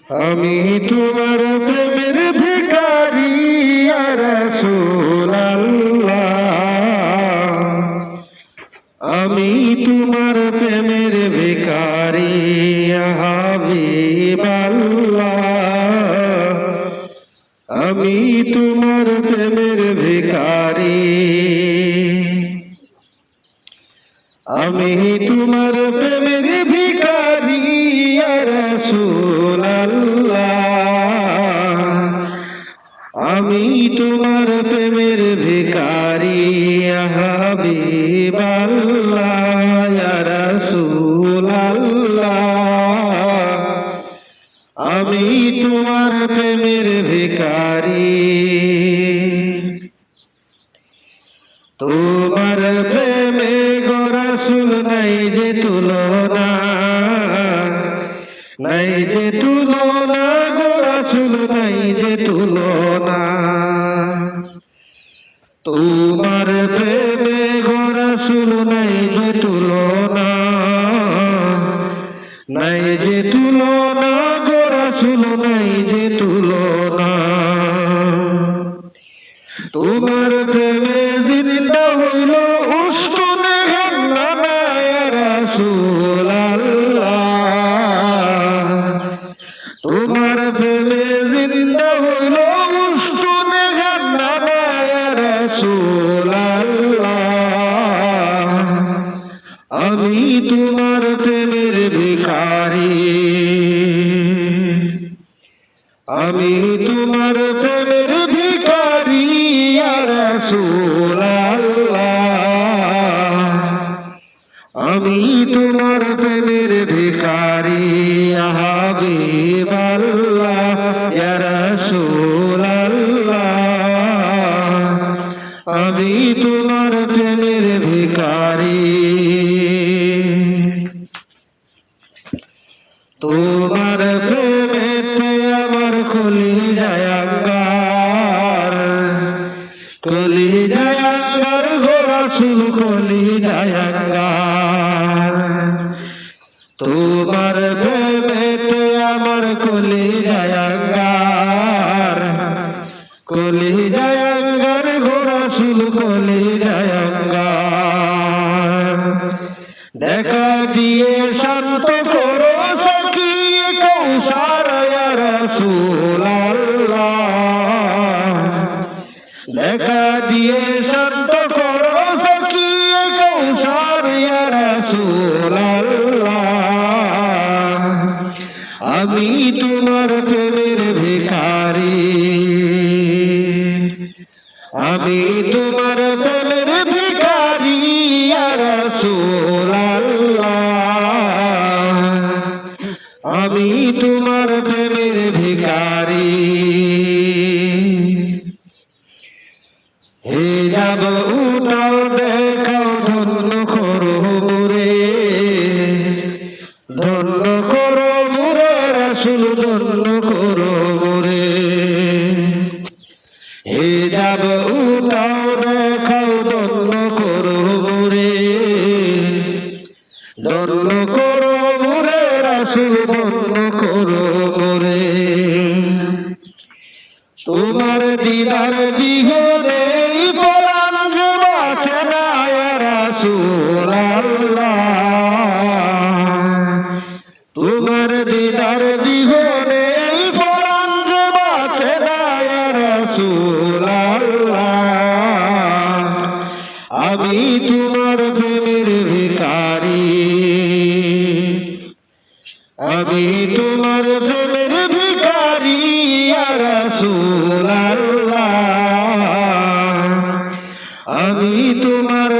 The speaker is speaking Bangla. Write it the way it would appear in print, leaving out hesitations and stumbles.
আমি তোমার প্রেমের ভিখারি ইয়া রাসূলুল্লাহ। আমি তোমার প্রেমের ভিখারি ইয়া হাবিবাল্লাহ। আমি তোমার প্রেমের ভিখারি। আমি তোমার প্রেমের ভিখারি ইয়া রাসূলুল্লাহ। আমি তোমার প্রেমের ভিখারি ইয়া হাবিবাল্লাহ ইয়া রাসূলুল্লাহ। আমি তোমার প্রেমের ভিখারি। তোমার প্রেমে গো রাসূল নাই যে তুলনা, নাই যে তুলনা গো রাসূল নাই যে তুলনা। তোমার প্রেমে গো রাসূল নাই যে তুলনা, নাই যে তুলনা গো রাসূল নাই যে তুলনা। তোমার প্রেমে জিন্দা হইল উস্তুনে হান্নানা ইয়া রাসূলুল্লাহ। তোমার প্রেমে জিন্দা হইল উস্তুনে হান্নানা ইয়া রাসূলুল্লাহ। আমি তোমার প্রেমের ভিখারি। আমি তোমার প্রেমের ভিখারি ইয়া রাসূলুল্লাহ। আমি তোমার প্রেমের ভিখারি ইয়া হাবিবাল্লাহ ইয়া রাসূলুল্লাহ। আমি তোমার প্রেমের ভিখারি। তোমার প্রেমেতে আমার কলিজায় আঙ্গার, কলিজায় আঙ্গার গো রাসূল কলিজায় আঙ্গার। তোমার প্রেমেতে আমার কলিজায় আঙ্গার, কলিজায় আঙ্গার গো রাসূল কলিজায় আঙ্গার। দেখা দিয়ে শান্ত করো সাকিয়ে কৌসার ইয়া রাসূলুল্লাহ। দেখা দিয়ে শান্ত করো সাকিয়ে কৌসার ইয়া রাসূলুল্লাহ। আমি তোমার প্রেমের ভিখারি। আমি তোমার প্রেমের ভিখারি ইয়া রাসূলুল্লাহ। আমি তোমার প্রেমের ভিখারি। হে যাব উঠাও দেখাও ধন্য করো মোরে, ধন্য করো মোরে রাসূল ধন্য করো মোরে। হে যাব উঠাও দেখাও ধন্য করো মোরে, ধন্য করো মোরে রাসূল ধন্য করো মোরে। তোমার দিদার বিহনে পরাণ যে বাঁচে না ইয়া রাসূলুল্লাহ। তোমার দিদার বিহনে পরাণ যে বাঁচে না ইয়া রাসূলুল্লাহ। আমি তোমার প্রেমের ভিখারি। আমি তোমার প্রেমের ভিখারি ইয়া রাসূলুল্লাহ। আমি তোমার